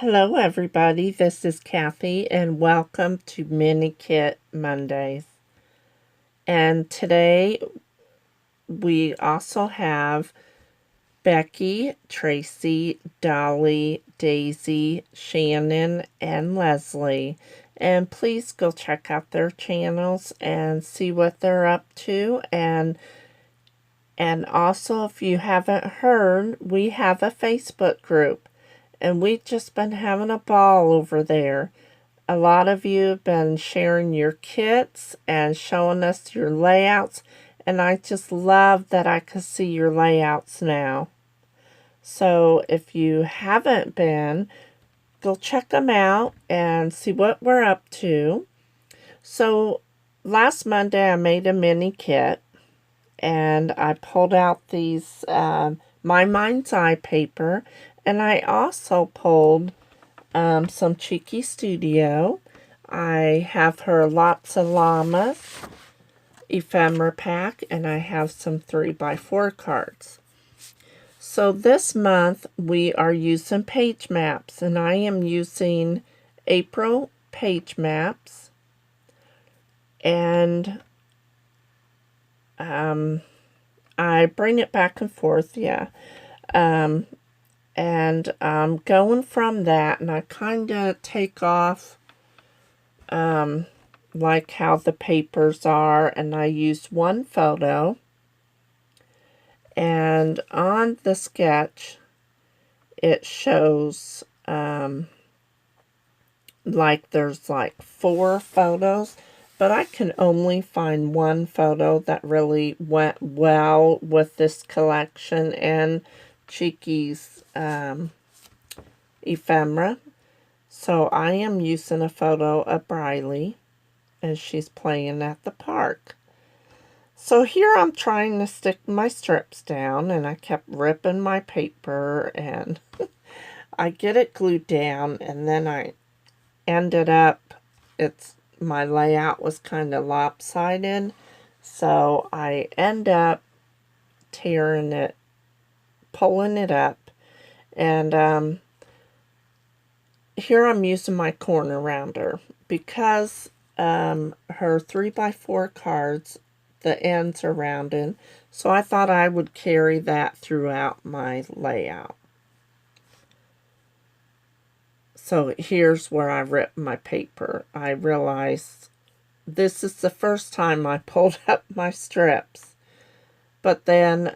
Hello everybody, this is Kathy and welcome to Mini Kit Mondays. And today we also have Becky, Tracy, Dolly, Daisy, Shannon, and Leslie. And please go check out their channels and see what they're up to. And also, if you haven't heard, we have a Facebook group. And we've just been having a ball over there. A lot of you have been sharing your kits and showing us your layouts, and I just love that I can see your layouts now. So if you haven't been, go check them out and see what we're up to. So last Monday I made a mini kit, and I pulled out these My Mind's Eye paper, and I also pulled some Cheeky Studio. I have her Lots of Llamas ephemera pack, and I have some 3x4 cards. So this month we are using page maps, and I am using April page maps, and I bring it back and forth, yeah. And I'm going from that, and I kind of take off like how the papers are, and I use one photo, and on the sketch it shows like there's like 4 photos, but I can only find one photo that really went well with this collection and Cheeky's ephemera. So I am using a photo of Briley, and she's playing at the park. So here I'm trying to stick my strips down, and I kept ripping my paper, and I get it glued down, and then I ended up, my layout was kind of lopsided, so I end up tearing it, pulling it up, and here I'm using my corner rounder because her 3x4 cards, the ends are rounded, so I thought I would carry that throughout my layout. So here's where I ripped my paper. I realized this is the first time I pulled up my strips, but then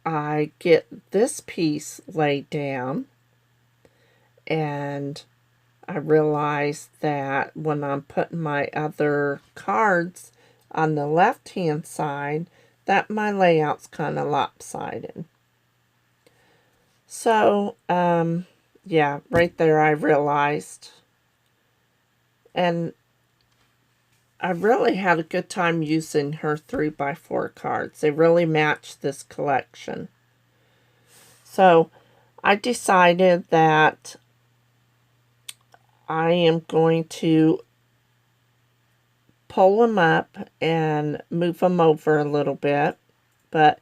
I get this piece laid down, and I realized that when I'm putting my other cards on the left-hand side, that my layout's kind of lopsided. So, yeah, right there I realized. And I really had a good time using her 3x4 cards. They really match this collection. So, I decided that I am going to pull them up and move them over a little bit, but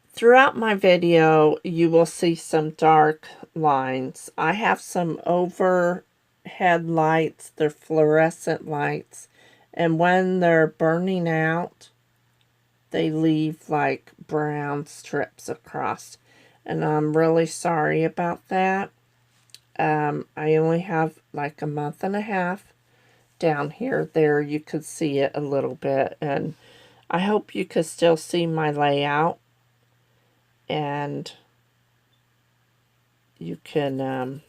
throughout my video you will see some dark lines. I have some overhead lights, they're fluorescent lights, and when they're burning out they leave like brown strips across, and I'm really sorry about that. I only have like a month and a half down here. There you could see it a little bit, and I hope you could still see my layout, and you can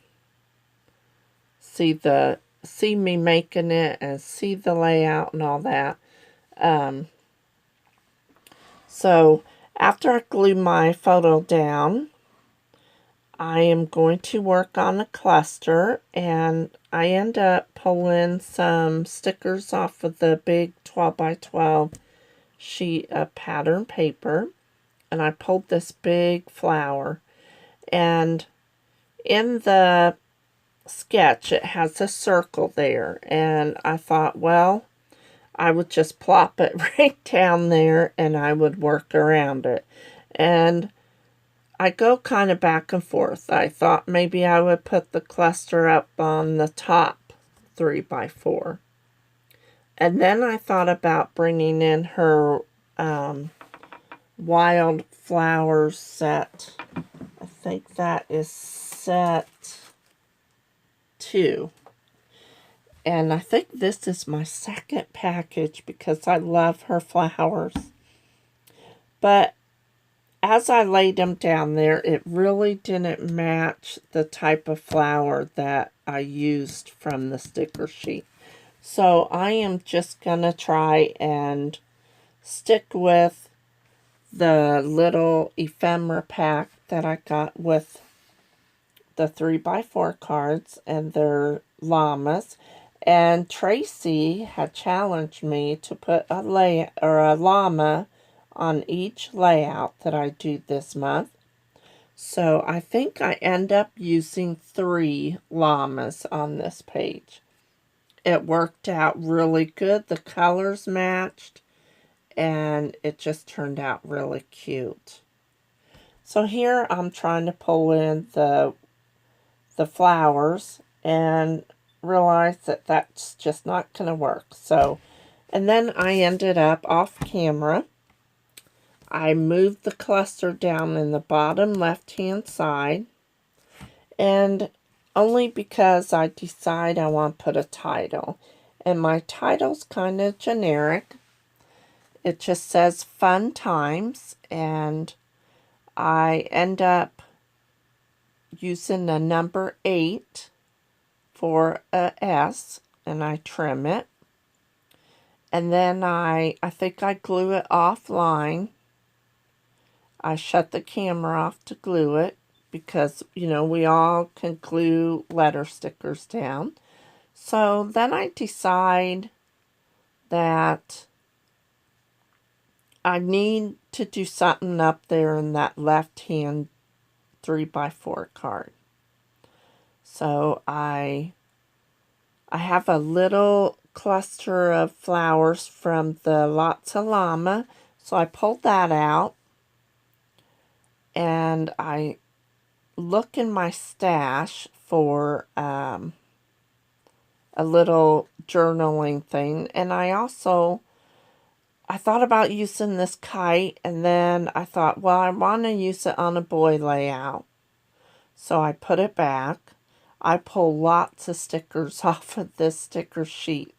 see me making it and see the layout and all that. So after I glue my photo down, I am going to work on a cluster, and I end up pulling some stickers off of the big 12x12 sheet of pattern paper, and I pulled this big flower, and in the sketch it has a circle there, and I thought, well, I would just plop it right down there and I would work around it. And I go kind of back and forth. I thought maybe I would put the cluster up on the top 3x4. And then I thought about bringing in her wild flowers set. I think that is set 2. And I think this is my second package because I love her flowers. But as I laid them down there, it really didn't match the type of flower that I used from the sticker sheet. So I am just going to try and stick with the little ephemera pack that I got with the 3x4 cards and their llamas. And Tracy had challenged me to put a llama on each layout that I do this month. So I think I end up using 3 llamas on this page. It worked out really good. The colors matched, and it just turned out really cute. So here I'm trying to pull in the flowers and realize that that's just not going to work. So, and then I ended up off camera. I moved the cluster down in the bottom left-hand side, and only because I decide I want to put a title. And my title's kind of generic. It just says Fun Times, and I end up using the number 8 for a S, and I trim it. And then I think I glue it offline. I shut the camera off to glue it because, you know, we all can glue letter stickers down. So then I decide that I need to do something up there in that left-hand 3x4 card. So I have a little cluster of flowers from the Lots of Llama. So I pulled that out. And I look in my stash for a little journaling thing. And I thought about using this kite, and then I thought, well, I want to use it on a boy layout. So I put it back. I pull lots of stickers off of this sticker sheet,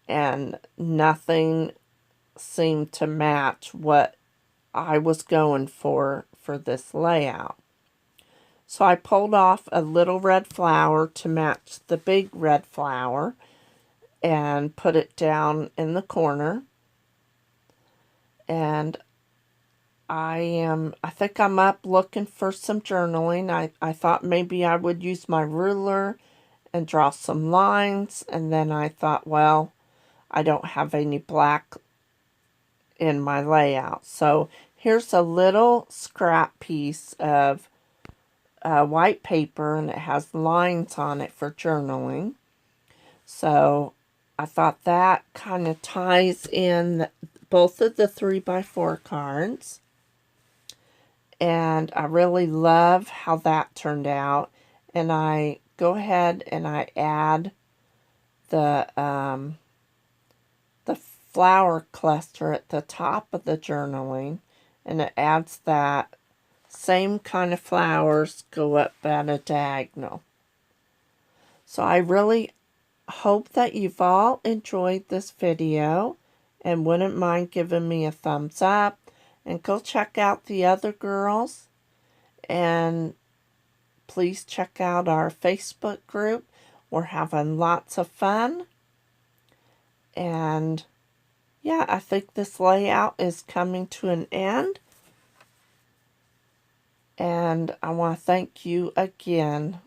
and nothing seemed to match what I was going for this layout. So I pulled off a little red flower to match the big red flower and put it down in the corner. And I think I'm up looking for some journaling. I thought maybe I would use my ruler and draw some lines, and then I thought, well, I don't have any black in my layout. So here's a little scrap piece of white paper, and it has lines on it for journaling. So I thought that kind of ties in both of the 3x4 cards. And I really love how that turned out. And I go ahead and I add the flower cluster at the top of the journaling, and it adds that same kind of flowers go up at a diagonal. So I really hope that you've all enjoyed this video and wouldn't mind giving me a thumbs up, and go check out the other girls, and please check out our Facebook group. We're having lots of fun. And yeah, I think this layout is coming to an end. And I want to thank you again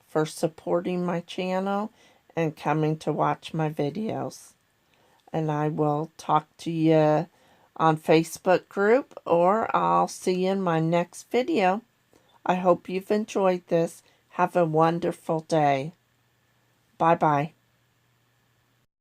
for supporting my channel and coming to watch my videos. And I will talk to you on Facebook group, or I'll see you in my next video. I hope you've enjoyed this. Have a wonderful day. Bye-bye.